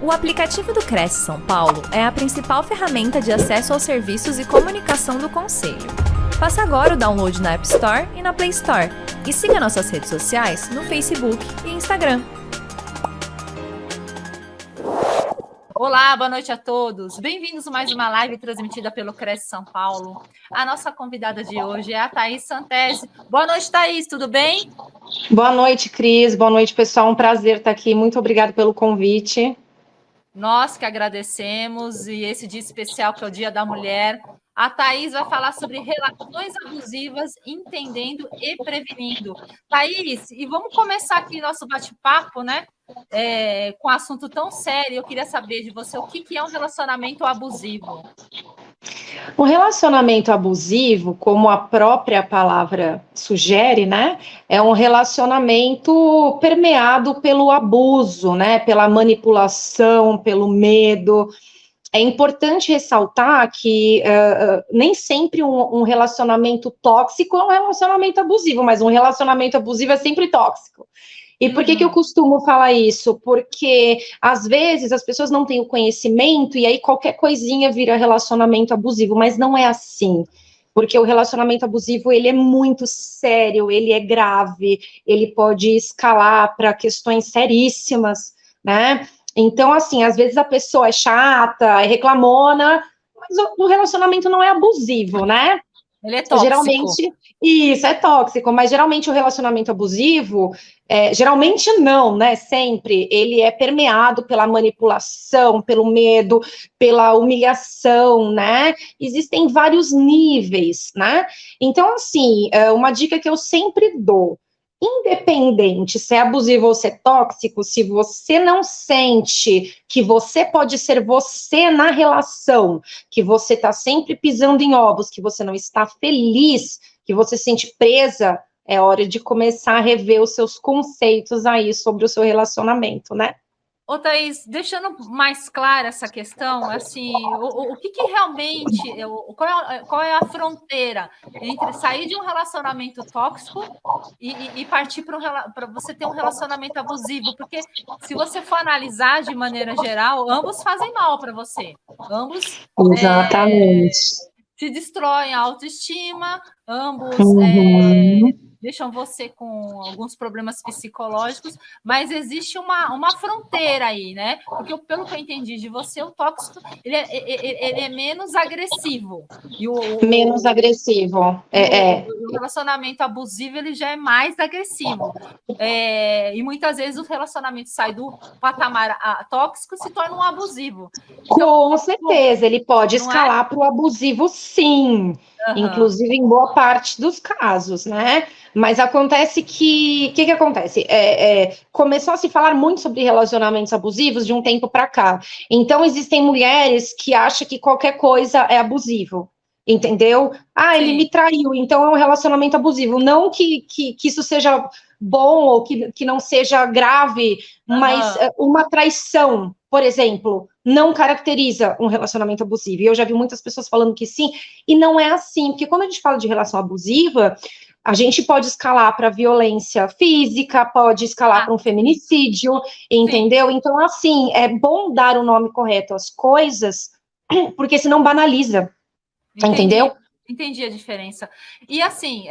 O aplicativo do Cresce São Paulo é a principal ferramenta de acesso aos serviços e comunicação do Conselho. Faça agora o download na App Store e na Play Store. E siga nossas redes sociais no Facebook e Instagram. Olá, boa noite a todos. Bem-vindos a mais uma live transmitida pelo Cresce São Paulo. A nossa convidada de hoje é a Thaís Santesi. Boa noite, Thaís, tudo bem? Boa noite, Cris. Boa noite, pessoal. Um prazer estar aqui. Muito obrigada pelo convite. Nós que agradecemos, e esse dia especial que é o Dia da Mulher. A Thaís vai falar sobre relações abusivas, entendendo e prevenindo. Thaís, e vamos começar aqui nosso bate-papo, né? Com um assunto tão sério. Eu queria saber de você o que é um relacionamento abusivo. O relacionamento abusivo, como a própria palavra sugere, né, é um relacionamento permeado pelo abuso, né, pela manipulação, pelo medo. É importante ressaltar que nem sempre um relacionamento tóxico é um relacionamento abusivo, mas um relacionamento abusivo é sempre tóxico. E por que eu costumo falar isso? Porque, às vezes, as pessoas não têm o conhecimento e aí qualquer coisinha vira relacionamento abusivo, mas não é assim. Porque o relacionamento abusivo, ele é muito sério, ele é grave, ele pode escalar para questões seríssimas, né? Então, assim, às vezes a pessoa é chata, é reclamona, mas o relacionamento não é abusivo, né? Ele é tóxico. Geralmente, isso, é tóxico, mas geralmente o relacionamento abusivo, geralmente não, né, sempre, ele é permeado pela manipulação, pelo medo, pela humilhação, né, existem vários níveis, né, então, assim, uma dica que eu sempre dou, independente se é abusivo ou se é tóxico, se você não sente que você pode ser você na relação, que você está sempre pisando em ovos, que você não está feliz, que você se sente presa, é hora de começar a rever os seus conceitos aí sobre o seu relacionamento, né? Ô, Thaís, deixando mais clara essa questão, assim, o que realmente, qual é a fronteira entre sair de um relacionamento tóxico e partir para você ter um relacionamento abusivo? Porque se você for analisar de maneira geral, ambos fazem mal para você. Ambos Exatamente. te destroem a autoestima, ambos deixam você com alguns problemas psicológicos, mas existe uma fronteira aí, né? Porque pelo que eu entendi de você, o tóxico ele é menos agressivo. Menos agressivo. O relacionamento abusivo ele já é mais agressivo. E muitas vezes o relacionamento sai do patamar tóxico e se torna um abusivo. Então, com certeza, ele pode escalar para o abusivo, sim. Inclusive em boa parte dos casos, né? Mas acontece que... O que acontece? Começou a se falar muito sobre relacionamentos abusivos de um tempo para cá. Então, existem mulheres que acham que qualquer coisa é abusivo. Entendeu? Ele me traiu, então é um relacionamento abusivo. Não que isso seja bom ou que não seja grave, mas uma traição, por exemplo, não caracteriza um relacionamento abusivo. E eu já vi muitas pessoas falando que sim, e não é assim, porque quando a gente fala de relação abusiva, a gente pode escalar para violência física, pode escalar para um feminicídio, entendeu? Então, assim, é bom dar o nome correto às coisas, porque senão banaliza. Entendeu? Entendi a diferença. E assim,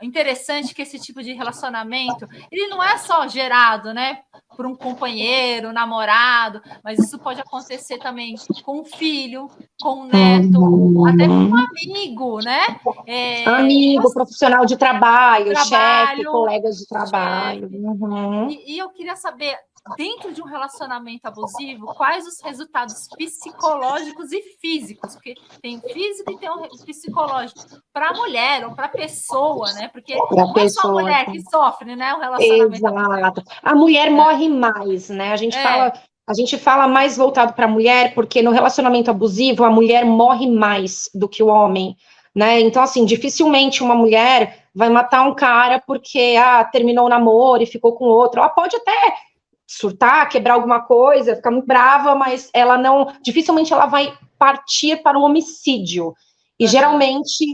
interessante que esse tipo de relacionamento, ele não é só gerado, né, por um companheiro, namorado, mas isso pode acontecer também com um filho, com um neto, até com um amigo, né? Amigo, profissional de trabalho, chefe, colegas de trabalho. E eu queria saber, dentro de um relacionamento abusivo, quais os resultados psicológicos e físicos? Porque tem físico e tem um psicológico para a mulher ou para a pessoa, né? Porque não é só a mulher que sofre, né? O relacionamento abusivo. A mulher morre mais, né? A gente fala mais voltado para a mulher, porque no relacionamento abusivo a mulher morre mais do que o homem, né? Então, assim, dificilmente uma mulher vai matar um cara porque terminou o namoro e ficou com outro. Ela pode até surtar, quebrar alguma coisa, ficar muito brava, mas ela não, dificilmente ela vai partir para o homicídio. E geralmente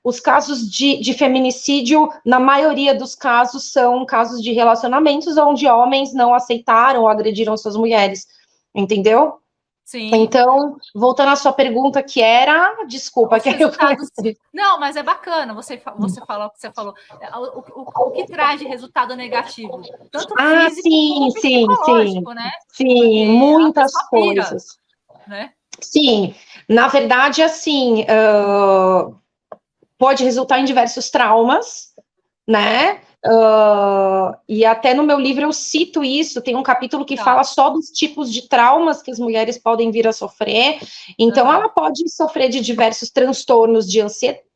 os casos de feminicídio, na maioria dos casos, são casos de relacionamentos onde homens não aceitaram ou agrediram suas mulheres, entendeu? Sim. Então, voltando à sua pergunta, que era, desculpa, que resultados... Não, mas é bacana você falar o que você falou. O que traz de resultado negativo? Tanto físico como psicológico, né? Sim, porque muitas coisas. Né? Sim, na verdade, assim, pode resultar em diversos traumas, né? E até no meu livro eu cito isso, tem um capítulo que fala só dos tipos de traumas que as mulheres podem vir a sofrer. Então, ela pode sofrer de diversos transtornos de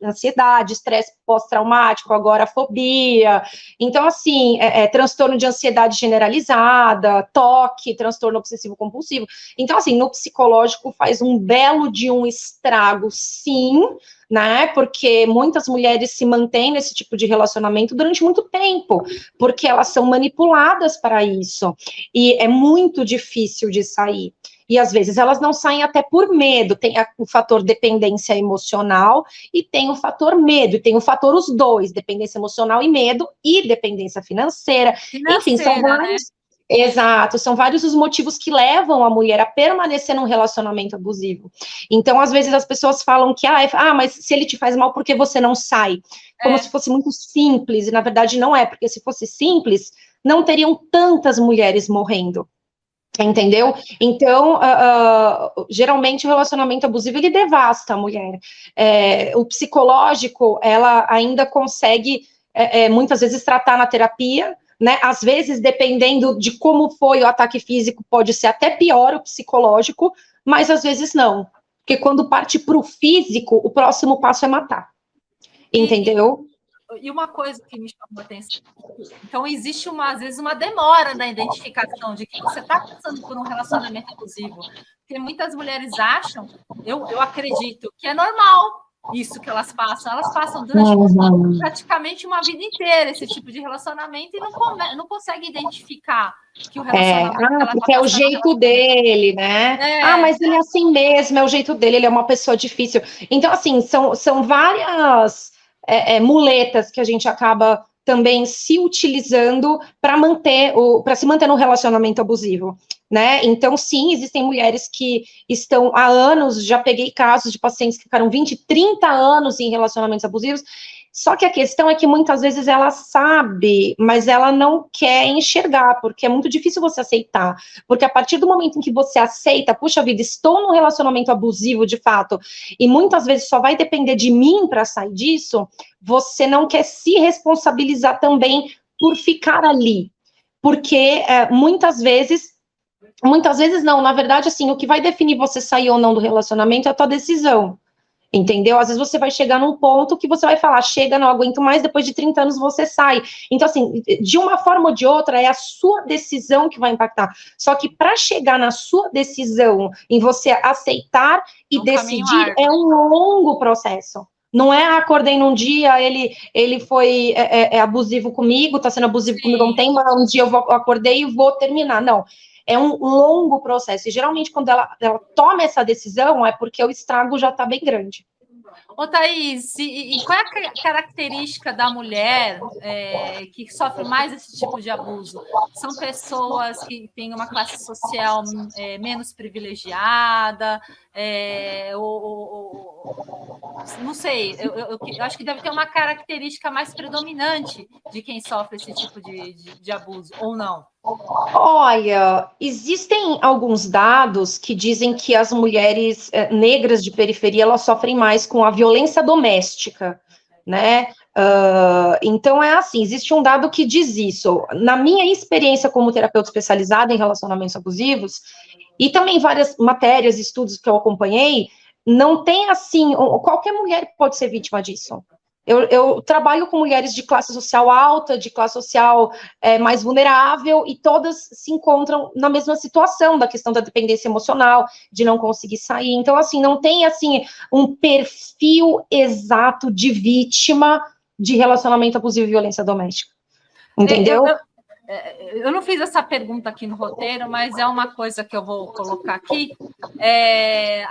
ansiedade, estresse pós-traumático, agorafobia. Então, assim, transtorno de ansiedade generalizada, toque, transtorno obsessivo-compulsivo. Então, assim, no psicológico faz um belo de um estrago, sim, né? Porque muitas mulheres se mantêm nesse tipo de relacionamento durante muito tempo, porque elas são manipuladas para isso, e é muito difícil de sair. E às vezes elas não saem até por medo, tem o fator dependência emocional e tem o fator medo, e tem o fator os dois, dependência emocional e medo, e dependência financeira. Enfim, são vários... Né? Exato, são vários os motivos que levam a mulher a permanecer num relacionamento abusivo. Então, às vezes, as pessoas falam que, mas se ele te faz mal, por que você não sai? Como se fosse muito simples, e na verdade não é, porque se fosse simples, não teriam tantas mulheres morrendo. Entendeu? Então, geralmente o relacionamento abusivo, ele devasta a mulher. O psicológico, ela ainda consegue, muitas vezes, tratar na terapia, né? Às vezes, dependendo de como foi o ataque físico, pode ser até pior o psicológico, mas às vezes não. Porque quando parte para o físico, o próximo passo é matar. Entendeu? E uma coisa que me chamou a atenção, então existe às vezes uma demora na identificação de que você está passando por um relacionamento abusivo, porque muitas mulheres acham, eu acredito, que é normal isso que elas passam durante praticamente uma vida inteira esse tipo de relacionamento e não conseguem identificar que o relacionamento porque é o jeito dele, né? Mas ele é assim mesmo, é o jeito dele, ele é uma pessoa difícil. Então, assim, são várias muletas que a gente acaba também se utilizando para se manter no relacionamento abusivo, né? Então, sim, existem mulheres que estão há anos, já peguei casos de pacientes que ficaram 20, 30 anos em relacionamentos abusivos, só que a questão é que muitas vezes ela sabe, mas ela não quer enxergar, porque é muito difícil você aceitar, porque a partir do momento em que você aceita, puxa vida, estou num relacionamento abusivo de fato, e muitas vezes só vai depender de mim para sair disso, você não quer se responsabilizar também por ficar ali, porque muitas vezes não, na verdade, assim, o que vai definir você sair ou não do relacionamento é a tua decisão. Entendeu? Às vezes você vai chegar num ponto que você vai falar, chega, não aguento mais, depois de 30 anos você sai. Então, assim, de uma forma ou de outra, é a sua decisão que vai impactar. Só que para chegar na sua decisão, em você aceitar e decidir, é um longo processo. Não é, acordei num dia, ele foi abusivo comigo, tá sendo abusivo comigo há um tempo, um dia eu acordei e vou terminar. Não. É um longo processo. E geralmente, quando ela toma essa decisão, é porque o estrago já está bem grande. Ô, Thaís, e qual é a característica da mulher que sofre mais esse tipo de abuso? São pessoas que têm uma classe social menos privilegiada, não sei, eu acho que deve ter uma característica mais predominante de quem sofre esse tipo de abuso, ou não? Olha, existem alguns dados que dizem que as mulheres negras de periferia, elas sofrem mais com a violência doméstica, né? Então, é assim, existe um dado que diz isso. Na minha experiência como terapeuta especializada em relacionamentos abusivos, e também várias matérias, estudos que eu acompanhei, não tem assim, qualquer mulher pode ser vítima disso. Eu trabalho com mulheres de classe social alta, de classe social mais vulnerável, e todas se encontram na mesma situação, da questão da dependência emocional, de não conseguir sair. Então, assim, não tem, assim, um perfil exato de vítima de relacionamento abusivo e violência doméstica. Entendeu? Eu não fiz essa pergunta aqui no roteiro, mas é uma coisa que eu vou colocar aqui.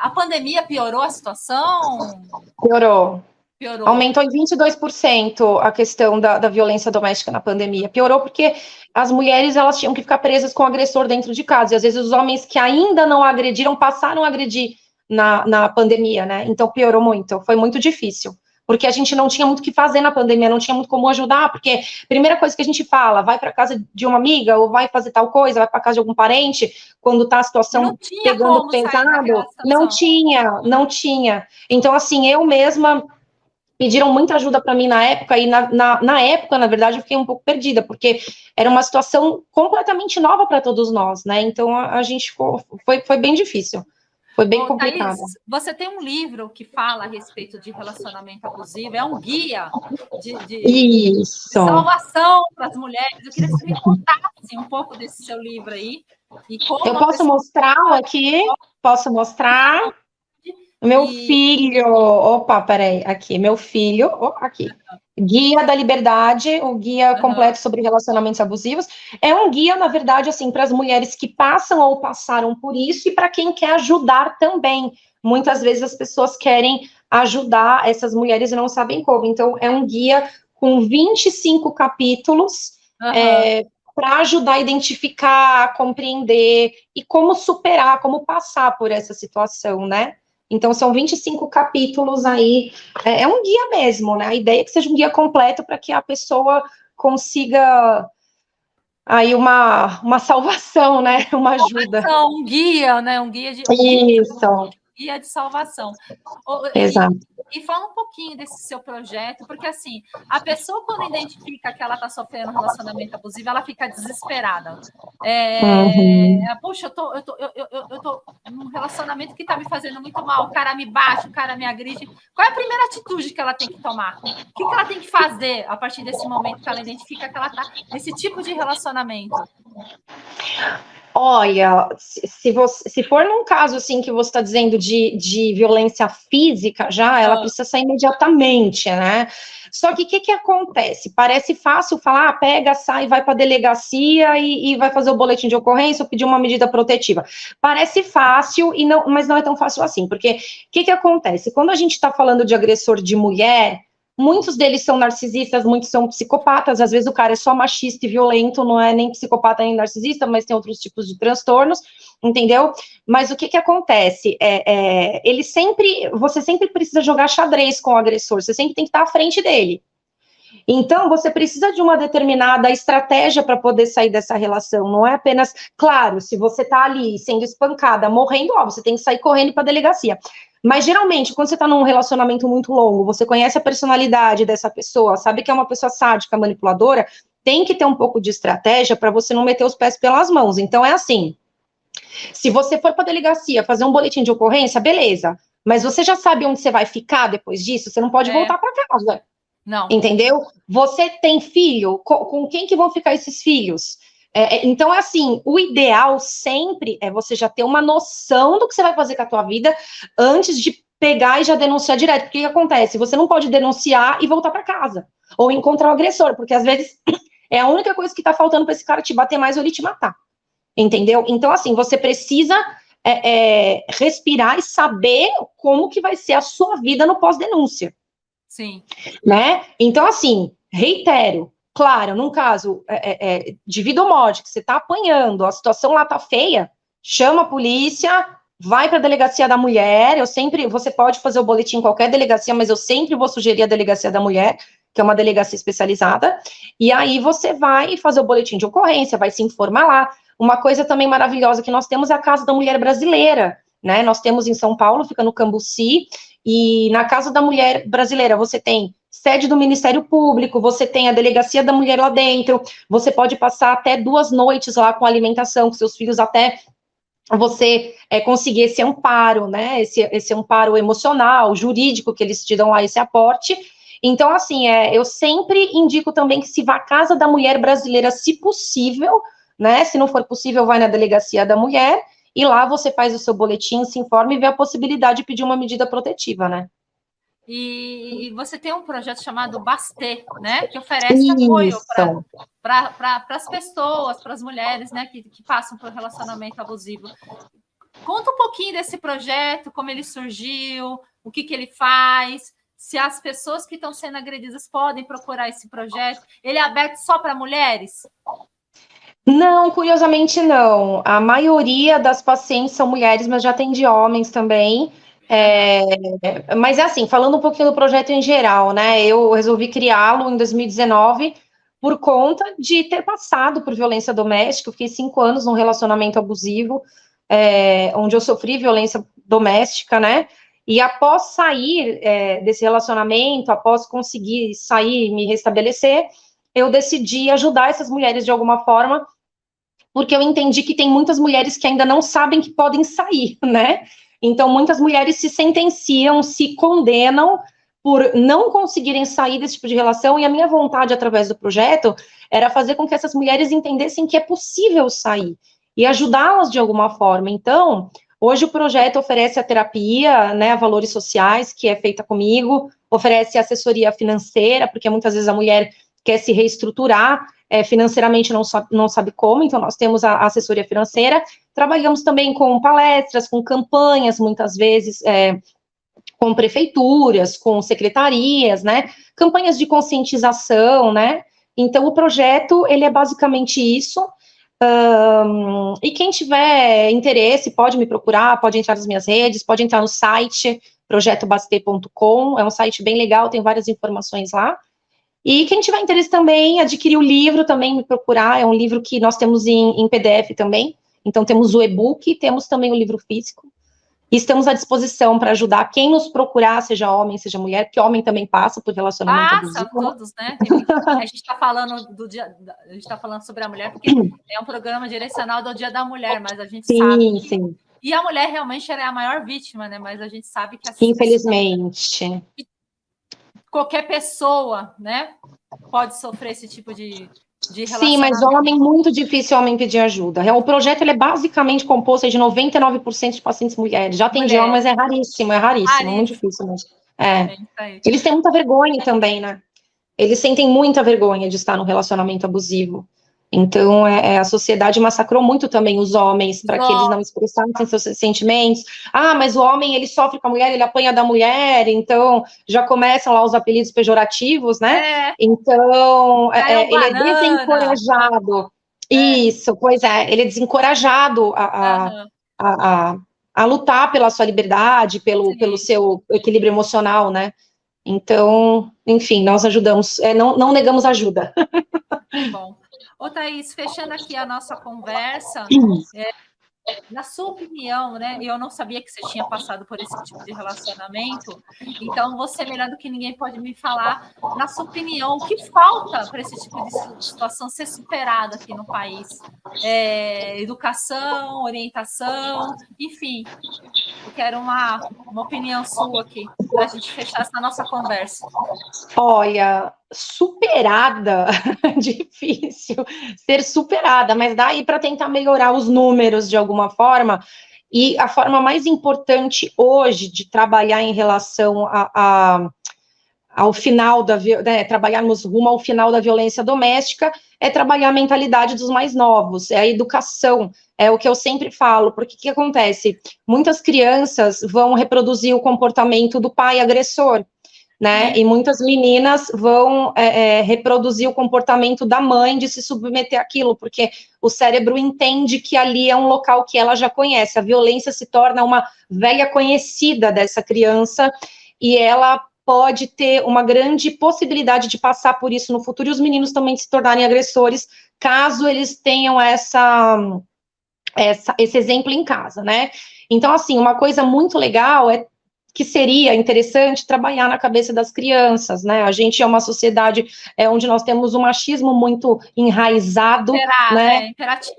A pandemia piorou a situação? Piorou. Piorou. Aumentou em 22% a questão da violência doméstica na pandemia. Piorou porque as mulheres elas tinham que ficar presas com o agressor dentro de casa. E às vezes os homens que ainda não agrediram passaram a agredir na pandemia, né? Então piorou muito. Foi muito difícil. Porque a gente não tinha muito o que fazer na pandemia, não tinha muito como ajudar, porque a primeira coisa que a gente fala, vai para casa de uma amiga, ou vai fazer tal coisa, vai para casa de algum parente, quando tá a situação pegando pesado, não tinha. Então, assim, eu mesma pediram muita ajuda para mim na época, e na época, na verdade, eu fiquei um pouco perdida, porque era uma situação completamente nova para todos nós, né? Então, a gente foi bem difícil. Foi bem complicado. Thaís, você tem um livro que fala a respeito de relacionamento abusivo, é um guia de salvação para as mulheres. Eu queria que você me contasse um pouco desse seu livro aí. E como eu posso mostrar aqui? Posso mostrar? Meu filho, opa, peraí, aqui, meu filho, aqui. Guia da Liberdade, o guia completo sobre relacionamentos abusivos. É um guia, na verdade, assim, para as mulheres que passam ou passaram por isso e para quem quer ajudar também. Muitas vezes as pessoas querem ajudar essas mulheres e não sabem como. Então, é um guia com 25 capítulos para ajudar a identificar, a compreender e como superar, como passar por essa situação, né? Então, são 25 capítulos aí, é um guia mesmo, né? A ideia é que seja um guia completo para que a pessoa consiga aí uma salvação, né? Uma ajuda. Um guia, né? Um guia de... Isso. Guia de salvação. Exato. E fala um pouquinho desse seu projeto, porque assim, a pessoa quando identifica que ela está sofrendo um relacionamento abusivo, ela fica desesperada. Puxa, eu tô num relacionamento que está me fazendo muito mal, o cara me bate, o cara me agride. Qual é a primeira atitude que ela tem que tomar? O que ela tem que fazer a partir desse momento que ela identifica que ela está nesse tipo de relacionamento? Olha, se for num caso assim que você está dizendo de violência física, ela precisa sair imediatamente, né? Só que o que acontece? Parece fácil falar, pega, sai, vai para a delegacia e vai fazer o boletim de ocorrência ou pedir uma medida protetiva. Parece fácil, mas não é tão fácil assim, porque o que acontece? Quando a gente está falando de agressor de mulher, muitos deles são narcisistas, muitos são psicopatas, às vezes o cara é só machista e violento, não é nem psicopata nem narcisista, mas tem outros tipos de transtornos, entendeu? Mas o que acontece? Você sempre precisa jogar xadrez com o agressor, você sempre tem que estar à frente dele. Então, você precisa de uma determinada estratégia para poder sair dessa relação, não é apenas, claro, se você está ali sendo espancada, morrendo, você tem que sair correndo para a delegacia. Mas, geralmente, quando você está num relacionamento muito longo, você conhece a personalidade dessa pessoa, sabe que é uma pessoa sádica, manipuladora, tem que ter um pouco de estratégia para você não meter os pés pelas mãos. Então, é assim, se você for para a delegacia fazer um boletim de ocorrência, beleza, mas você já sabe onde você vai ficar depois disso? Você não pode voltar para casa. Não. Entendeu? Você tem filho? Com quem que vão ficar esses filhos? Então, assim, o ideal sempre é você já ter uma noção do que você vai fazer com a tua vida antes de pegar e já denunciar direto. Porque o que acontece? Você não pode denunciar e voltar para casa. Ou encontrar o agressor, porque às vezes é a única coisa que tá faltando para esse cara te bater mais ou ele te matar. Entendeu? Então, assim, você precisa respirar e saber como que vai ser a sua vida no pós-denúncia. Sim. Né? Então, assim, reitero, claro, num caso de vida ou morte, que você tá apanhando, a situação lá tá feia, chama a polícia, vai para a delegacia da mulher, você pode fazer o boletim em qualquer delegacia, mas eu sempre vou sugerir a delegacia da mulher, que é uma delegacia especializada, e aí você vai fazer o boletim de ocorrência, vai se informar lá. Uma coisa também maravilhosa que nós temos é a Casa da Mulher Brasileira, né? Nós temos em São Paulo, fica no Cambuci, e na Casa da Mulher Brasileira você tem sede do Ministério Público, você tem a Delegacia da Mulher lá dentro, você pode passar até 2 noites lá com alimentação, com seus filhos, até você conseguir esse amparo, né, esse amparo emocional, jurídico, que eles te dão lá, esse aporte. Então, assim, eu sempre indico também que se vá à Casa da Mulher Brasileira, se possível, né, se não for possível, vai na Delegacia da Mulher, e lá você faz o seu boletim, se informa e vê a possibilidade de pedir uma medida protetiva, né? E você tem um projeto chamado Bastê, né? Que oferece apoio para as pessoas, para as mulheres, né? Que passam por relacionamento abusivo. Conta um pouquinho desse projeto, como ele surgiu, o que ele faz. se as pessoas que estão sendo agredidas podem procurar esse projeto? Ele é aberto só para mulheres? Não, curiosamente não. A maioria das pacientes são mulheres, mas já atendi homens também. Mas é assim, falando um pouquinho do projeto em geral, né? Eu resolvi criá-lo em 2019 por conta de ter passado por violência doméstica. Eu fiquei 5 anos num relacionamento abusivo, onde eu sofri violência doméstica, né? E após sair desse relacionamento, após conseguir sair, me restabelecer, eu decidi ajudar essas mulheres de alguma forma, porque eu entendi que tem muitas mulheres que ainda não sabem que podem sair, né? Então, muitas mulheres se sentenciam, se condenam por não conseguirem sair desse tipo de relação, e a minha vontade, através do projeto, era fazer com que essas mulheres entendessem que é possível sair, e ajudá-las de alguma forma. Então, hoje o projeto oferece a terapia, né, a Valores Sociais, que é feita comigo, oferece assessoria financeira, porque muitas vezes a mulher quer se reestruturar, financeiramente não sabe como, então nós temos a assessoria financeira. Trabalhamos também com palestras, com campanhas, muitas vezes, com prefeituras, com secretarias, né, campanhas de conscientização, né, então o projeto, ele é basicamente isso. E quem tiver interesse, pode me procurar, pode entrar nas minhas redes, pode entrar no site, projetobastê.com, é um site bem legal, tem várias informações lá. E quem tiver interesse também, adquirir o livro, também me procurar, é um livro que nós temos em PDF também, então temos o e-book, temos também o livro físico, e estamos à disposição para ajudar quem nos procurar, seja homem, seja mulher, porque homem também passa por relacionamento abusivo. Todos, né? A gente está falando do dia, a gente está falando sobre a mulher, porque é um programa direcional do Dia da Mulher, mas a gente sabe que... Sim. E a mulher realmente ela é a maior vítima, né? Mas a gente sabe que... Infelizmente. Qualquer pessoa, né, pode sofrer esse tipo de relacionamento. Sim, mas homem, muito difícil homem pedir ajuda. O projeto, ele é basicamente composto de 99% de pacientes mulheres. Já atendi homem, mas é raríssimo, muito difícil mesmo. Eles têm muita vergonha também, né? Eles sentem muita vergonha de estar num relacionamento abusivo. Então, a sociedade massacrou muito também os homens, para que eles não expressassem seus sentimentos. Mas o homem, ele sofre com a mulher, ele apanha da mulher, então já começam lá os apelidos pejorativos, né? Então, ele é desencorajado. Isso, pois é, ele é desencorajado a lutar pela sua liberdade, pelo seu equilíbrio emocional, né? Então, enfim, nós ajudamos, não negamos ajuda. Bom. Ô, Thaís, fechando aqui a nossa conversa, na sua opinião, né? Eu não sabia que você tinha passado por esse tipo de relacionamento, então você, melhor do que ninguém, pode me falar, na sua opinião, o que falta para esse tipo de situação ser superado aqui no país? Educação, orientação, enfim. Eu quero uma opinião sua aqui, para a gente fechar essa nossa conversa. Olha, superada, difícil ser superada, mas dá aí para tentar melhorar os números de alguma forma. E a forma mais importante hoje de trabalhar em relação ao final trabalharmos rumo ao final da violência doméstica é trabalhar a mentalidade dos mais novos, é a educação, é o que eu sempre falo, porque o que acontece? Muitas crianças vão reproduzir o comportamento do pai agressor, né, e muitas meninas vão reproduzir o comportamento da mãe de se submeter àquilo, porque o cérebro entende que ali é um local que ela já conhece, a violência se torna uma velha conhecida dessa criança, e ela pode ter uma grande possibilidade de passar por isso no futuro, e os meninos também se tornarem agressores, caso eles tenham esse exemplo em casa, né? Então, assim, uma coisa muito legal que seria interessante trabalhar na cabeça das crianças, né? A gente é uma sociedade onde nós temos um machismo muito enraizado, né? Imperativo.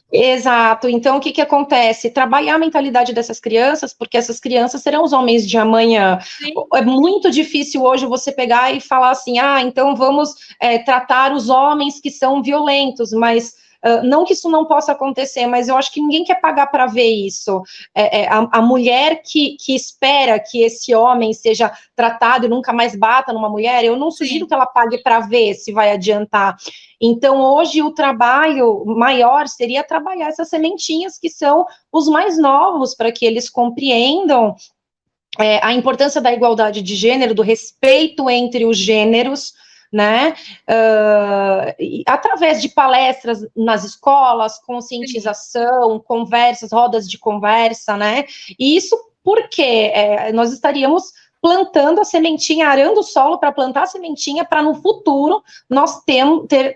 Exato. Então, o que acontece? Trabalhar a mentalidade dessas crianças, porque essas crianças serão os homens de amanhã. Sim. É muito difícil hoje você pegar e falar assim, então vamos tratar os homens que são violentos, mas... não que isso não possa acontecer, mas eu acho que ninguém quer pagar para ver isso. A mulher que espera que esse homem seja tratado e nunca mais bata numa mulher, eu não sugiro que ela pague para ver se vai adiantar. Então, hoje, o trabalho maior seria trabalhar essas sementinhas que são os mais novos, para que eles compreendam a importância da igualdade de gênero, do respeito entre os gêneros, né, através de palestras nas escolas, conscientização, conversas, rodas de conversa, né, e isso porque nós estaríamos plantando a sementinha, arando o solo para plantar a sementinha, para no futuro nós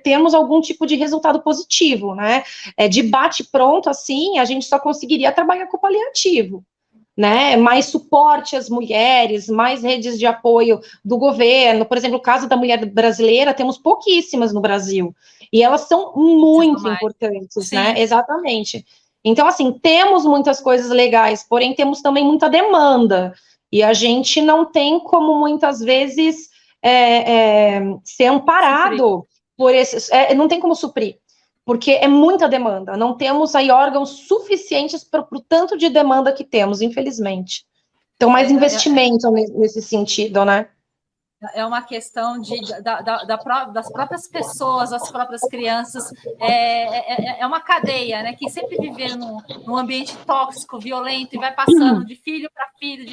termos algum tipo de resultado positivo, né, de bate-pronto, assim, a gente só conseguiria trabalhar com paliativo, né, mais suporte às mulheres, mais redes de apoio do governo. Por exemplo, o caso da mulher brasileira, temos pouquíssimas no Brasil, e elas são muito importantes, né, exatamente. Então, assim, temos muitas coisas legais, porém temos também muita demanda, e a gente não tem como, muitas vezes, ser amparado por esses, não tem como suprir, porque é muita demanda, não temos aí órgãos suficientes para o tanto de demanda que temos, infelizmente. Então, mais investimento nesse sentido, né? É uma questão das próprias pessoas, das próprias crianças, é uma cadeia, né? Que sempre viveram num ambiente tóxico, violento, e vai passando de filho para filho, de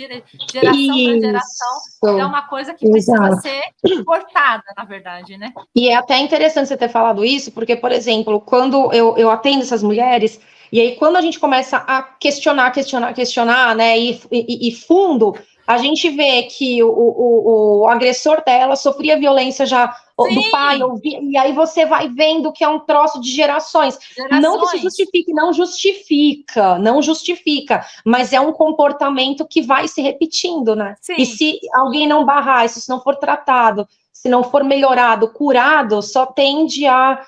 geração para geração. É uma coisa que precisa ser cortada, na verdade, né? E é até interessante você ter falado isso, porque, por exemplo, quando eu atendo essas mulheres, e aí quando a gente começa a questionar, né, e fundo, a gente vê que o agressor dela sofria violência já do pai, e aí você vai vendo que é um troço de gerações. Não que se justifique, não justifica, mas é um comportamento que vai se repetindo, né? Sim. E se alguém não barrar, se isso não for tratado, se não for melhorado, curado, só tende a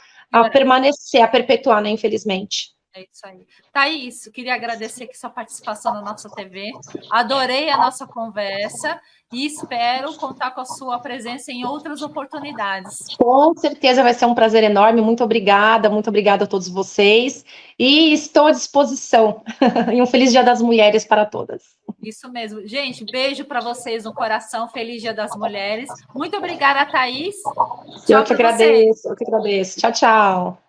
permanecer, a perpetuar, né, infelizmente. É isso aí. Thaís, queria agradecer aqui sua participação na nossa TV. Adorei a nossa conversa e espero contar com a sua presença em outras oportunidades. Com certeza vai ser um prazer enorme. Muito obrigada a todos vocês. E estou à disposição. E um feliz Dia das Mulheres para todas. Isso mesmo. Gente, beijo para vocês no coração. Feliz Dia das Mulheres. Muito obrigada, Thaís. Eu que agradeço. Tchau, tchau.